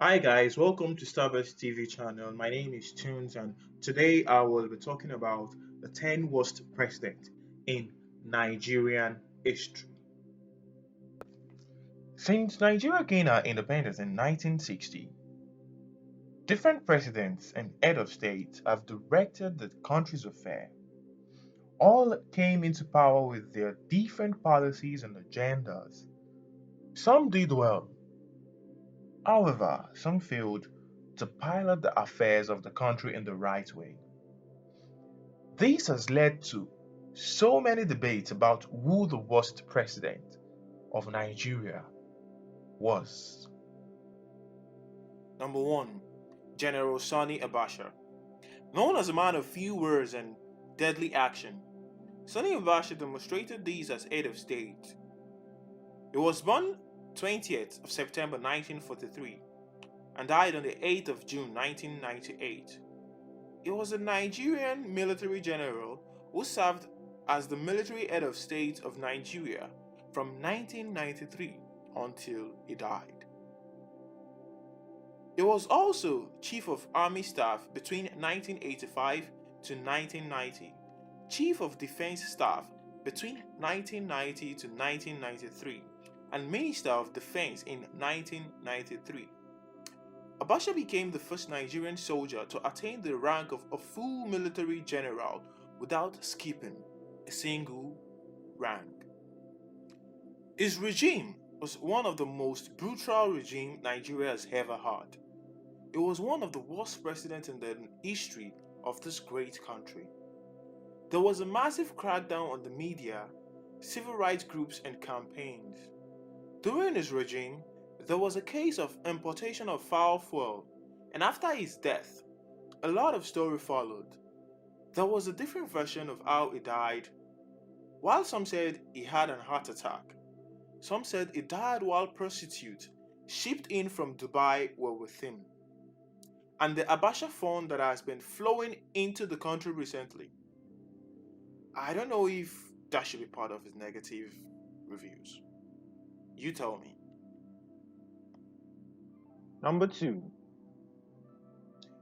Hi guys, welcome to Starburst TV channel. My name is Tunes and today I will be talking about the 10 worst presidents in Nigerian history. Since Nigeria gained our independence in 1960, different presidents and head of state have directed the country's affairs. All came into power with their different policies and agendas. Some did well, however, some failed to pilot the affairs of the country in the right way. This has led to so many debates about who the worst president of Nigeria was. Number 1. General Sani Abacha. Known as a man of few words and deadly action, Sani Abacha demonstrated these as head of state. He was born 20th of September 1943 and died on the 8th of June 1998. He was a Nigerian military general who served as the military head of state of Nigeria from 1993 until he died. He was also Chief of Army Staff between 1985 to 1990, Chief of Defense Staff between 1990 to 1993, and Minister of Defense in 1993. Abacha became the first Nigerian soldier to attain the rank of a full military general without skipping a single rank. His regime was one of the most brutal regimes Nigeria has ever had. It was one of the worst presidents in the history of this great country. There was a massive crackdown on the media, civil rights groups, and campaigns. During his regime, there was a case of importation of foul fuel, and after his death, a lot of story followed. There was a different version of how he died. While some said he had an heart attack, some said he died while prostitutes shipped in from Dubai were with him. And the Abacha fund that has been flowing into the country recently, I don't know if that should be part of his negative reviews. You tell me. Number 2.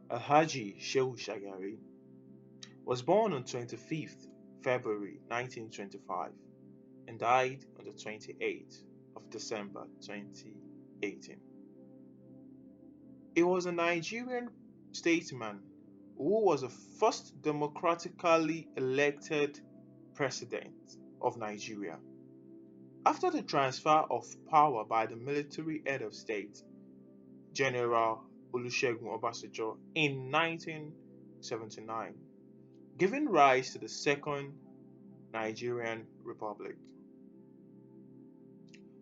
Alhaji Shehu Shagari was born on 25th February 1925 and died on the 28th of December 2018. He was a Nigerian statesman who was the first democratically elected president of Nigeria. After the transfer of power by the military head of state, General Olusegun Obasanjo, in 1979, giving rise to the Second Nigerian Republic.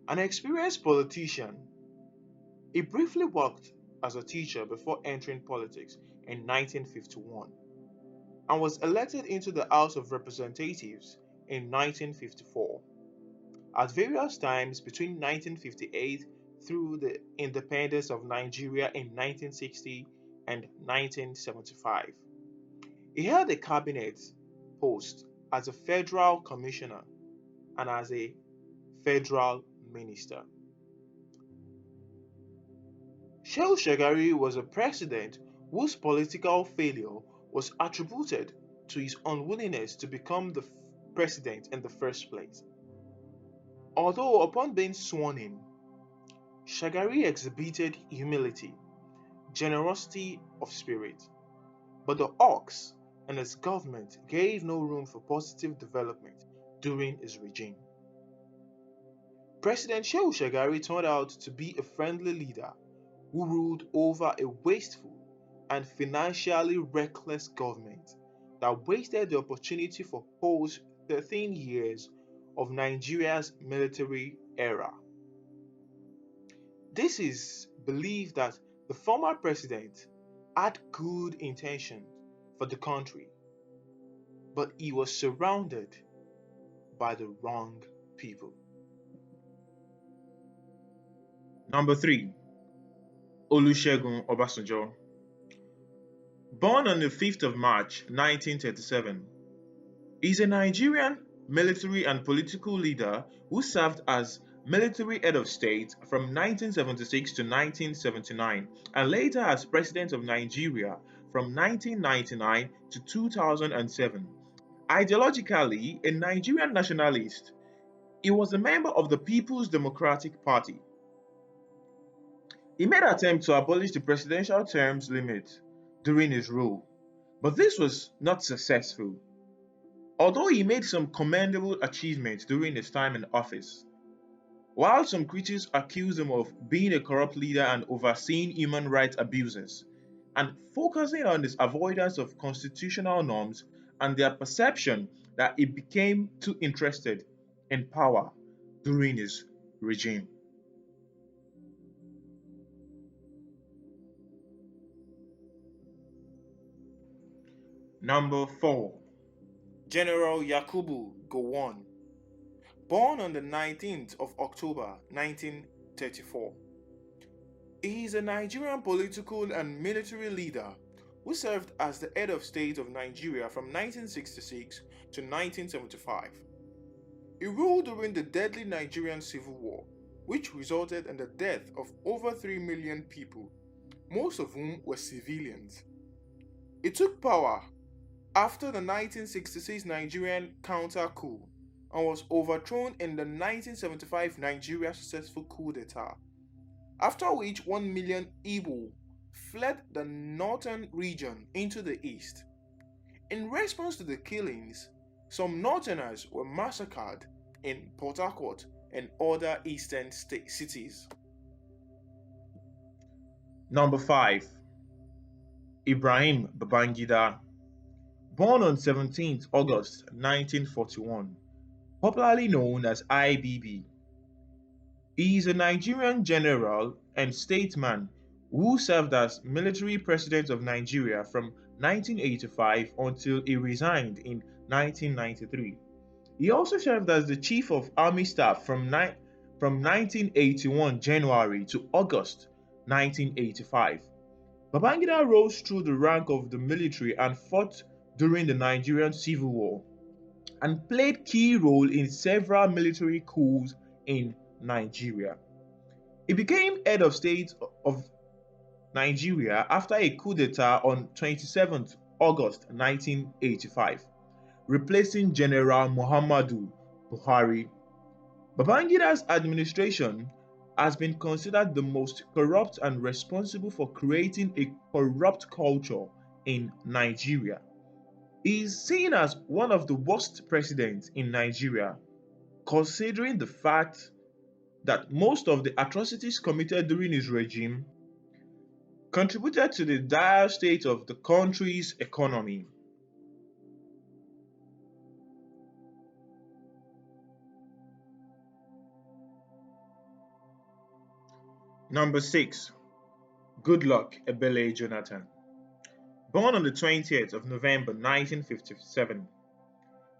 An experienced politician, he briefly worked as a teacher before entering politics in 1951 and was elected into the House of Representatives in 1954. At various times between 1958 through the independence of Nigeria in 1960 and 1975, he held a cabinet post as a federal commissioner and as a federal minister. Shehu Shagari was a president whose political failure was attributed to his unwillingness to become the president in the first place. Although upon being sworn in, Shagari exhibited humility, generosity of spirit, but the Hawks and his government gave no room for positive development during his regime. President Shehu Shagari turned out to be a friendly leader who ruled over a wasteful and financially reckless government that wasted the opportunity for whole 13 years of Nigeria's military era. This is believed that the former president had good intentions for the country, but he was surrounded by the wrong people. Number 3. Olusegun Obasanjo. Born on the 5th of March 1937, he is a Nigerian military and political leader who served as military head of state from 1976 to 1979 and later as President of Nigeria from 1999 to 2007. Ideologically a Nigerian nationalist, he was a member of the People's Democratic Party. He made attempts to abolish the presidential terms limit during his rule, but this was not successful. Although he made some commendable achievements during his time in office, while some critics accuse him of being a corrupt leader and overseeing human rights abuses, and focusing on his avoidance of constitutional norms and their perception that he became too interested in power during his regime. Number 4. General Yakubu Gowon, born on the 19th of October 1934. He is a Nigerian political and military leader who served as the head of state of Nigeria from 1966 to 1975. He ruled during the deadly Nigerian Civil War, which resulted in the death of over 3 million people, most of whom were civilians. He took power after the 1966 Nigerian counter-coup and was overthrown in the 1975 Nigeria successful coup d'etat, after which 1 million Igbo fled the northern region into the east. In response to the killings, some northerners were massacred in Port Harcourt and other eastern cities. Number 5. Ibrahim Babangida, born on 17th August 1941, popularly known as IBB. He is a Nigerian general and statesman who served as military president of Nigeria from 1985 until he resigned in 1993. He also served as the chief of army staff from 1981 January to August 1985. Babangida rose through the rank of the military and fought during the Nigerian Civil War and played key role in several military coups in Nigeria. He became head of state of Nigeria after a coup d'etat on 27th August 1985, replacing General Muhammadu Buhari. Babangida's administration has been considered the most corrupt and responsible for creating a corrupt culture in Nigeria. He is seen as one of the worst presidents in Nigeria, considering the fact that most of the atrocities committed during his regime contributed to the dire state of the country's economy. Number 6. Goodluck Ebele Jonathan, born on the 20th of November 1957,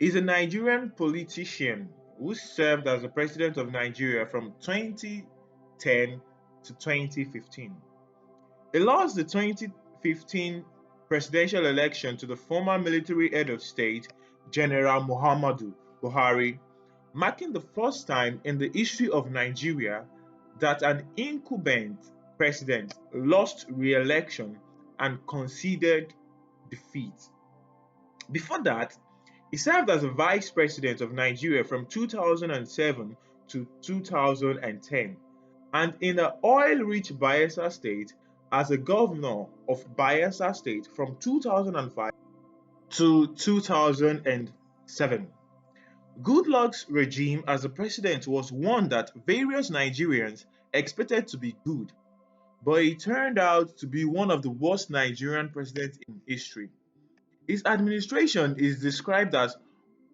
is a Nigerian politician who served as the president of Nigeria from 2010 to 2015. He lost the 2015 presidential election to the former military head of state, General Muhammadu Buhari, marking the first time in the history of Nigeria that an incumbent president lost re-election and conceded defeat. Before that, he served as a vice president of Nigeria from 2007 to 2010 and in the oil-rich Bayelsa state as a governor of Bayelsa state from 2005 to 2007. Goodluck's regime as a president was one that various Nigerians expected to be good, but it turned out to be one of the worst Nigerian presidents in history. His administration is described as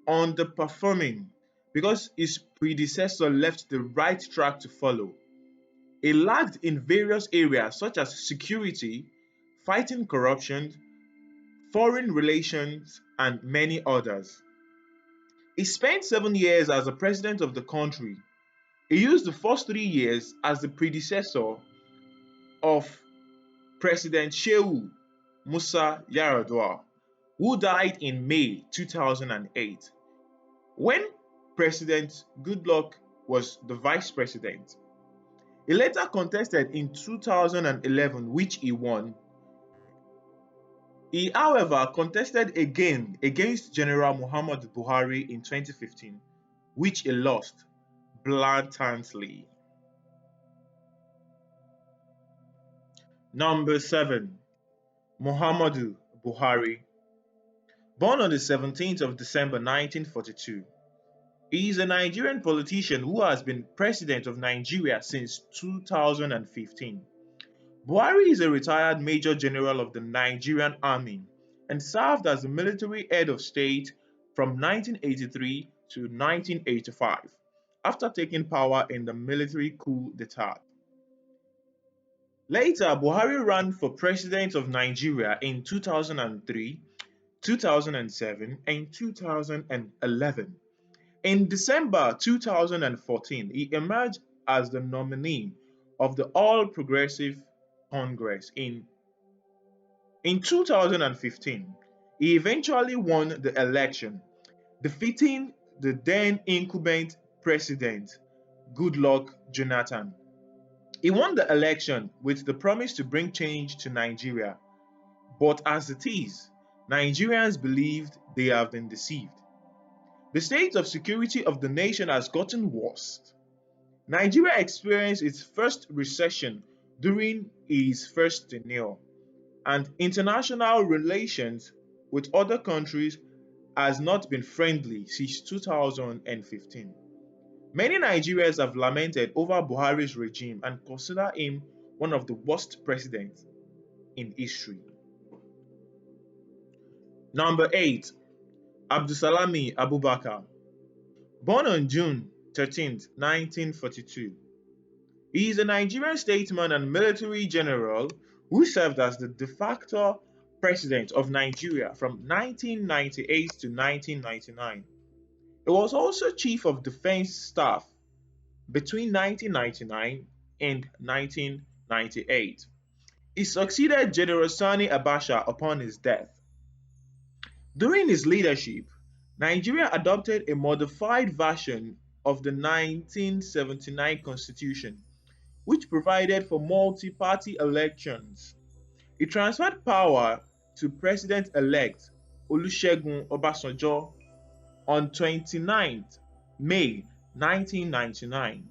underperforming because his predecessor left the right track to follow. He lagged in various areas such as security, fighting corruption, foreign relations, and many others. He spent 7 years as the president of the country. He used the first 3 years as the predecessor of President Shehu Musa Yar'Adua, who died in May 2008. When President Goodluck was the vice president. He later contested in 2011, which he won. He, however, contested again against General Muhammadu Buhari in 2015, which he lost blatantly. Number 7. Muhammadu Buhari. Born on the 17th of December 1942, he is a Nigerian politician who has been president of Nigeria since 2015. Buhari is a retired Major General of the Nigerian Army and served as the military head of state from 1983 to 1985 after taking power in the military coup d'etat. Later, Buhari ran for president of Nigeria in 2003, 2007, and 2011. In December 2014, he emerged as the nominee of the All Progressive Congress. In 2015, he eventually won the election, defeating the then incumbent president, Goodluck Jonathan. He won the election with the promise to bring change to Nigeria, but as it is, Nigerians believed they have been deceived. The state of security of the nation has gotten worse. Nigeria experienced its first recession during his first tenure, and international relations with other countries has not been friendly since 2015. Many Nigerians have lamented over Buhari's regime and consider him one of the worst presidents in history. Number 8. Abdulsalami Abubakar. Born on June 13, 1942, he is a Nigerian statesman and military general who served as the de facto president of Nigeria from 1998 to 1999. He was also chief of defense staff between 1999 and 1998. He succeeded General Sani Abacha upon his death. During his leadership, Nigeria adopted a modified version of the 1979 constitution, which provided for multi-party elections. He transferred power to President-elect Olusegun Obasanjo on 29th May 1999.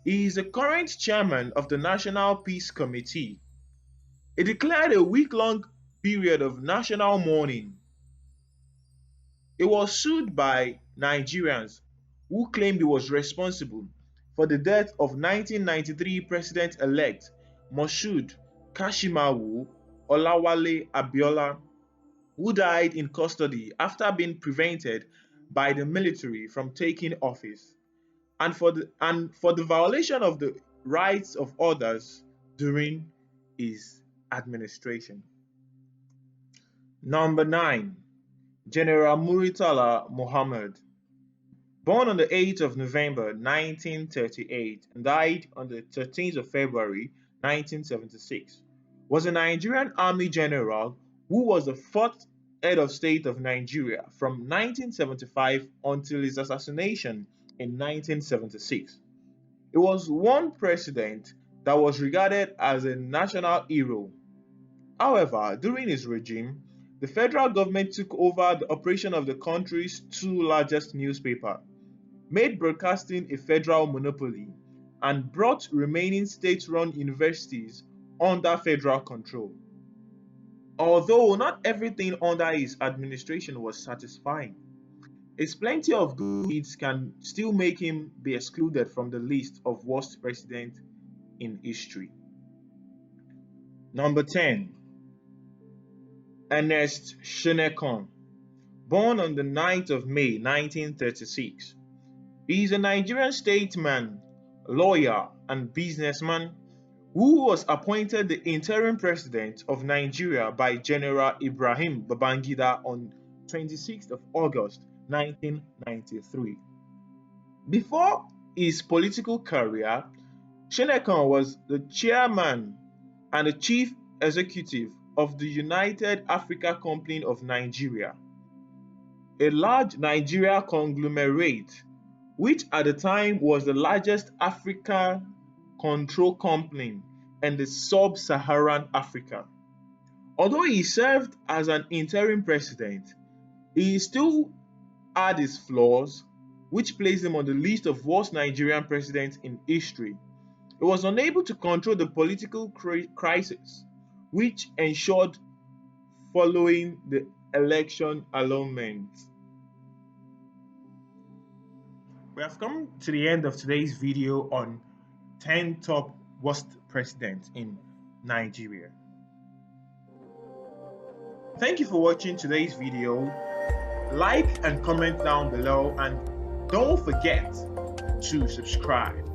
He is the current chairman of the National Peace Committee. He declared a week-long period of national mourning. He was sued by Nigerians who claimed he was responsible for the death of 1993 President-elect Moshood Kashimawo Olawale Abiola, who died in custody after being prevented by the military from taking office, and for the violation of the rights of others during his administration. Number 9. General Muritala Muhammad. Born on the 8th of November 1938 and died on the 13th of February 1976, was a Nigerian army general who was the fourth head of state of Nigeria from 1975 until his assassination in 1976. He was one president that was regarded as a national hero. However, during his regime, the federal government took over the operation of the country's two largest newspapers, made broadcasting a federal monopoly, and brought remaining state-run universities under federal control. Although not everything under his administration was satisfying, his plenty of good deeds can still make him be excluded from the list of worst presidents in history. Number 10. Ernest Shonekon. Born on the 9th of May 1936. He is a Nigerian statesman, lawyer, and businessman who was appointed the interim president of Nigeria by General Ibrahim Babangida on 26th of August 1993. Before his political career, Shonekon was the chairman and the chief executive of the United Africa Company of Nigeria, a large Nigeria conglomerate which at the time was the largest Africa control company in the sub-Saharan Africa. Although he served as an interim president, he still had his flaws, which placed him on the list of worst Nigerian presidents in history. He was unable to control the political crisis, which ensured following the election annulment. We have come to the end of today's video on 10 top worst presidents in Nigeria. Thank you for watching today's video. Like and comment down below, and don't forget to subscribe.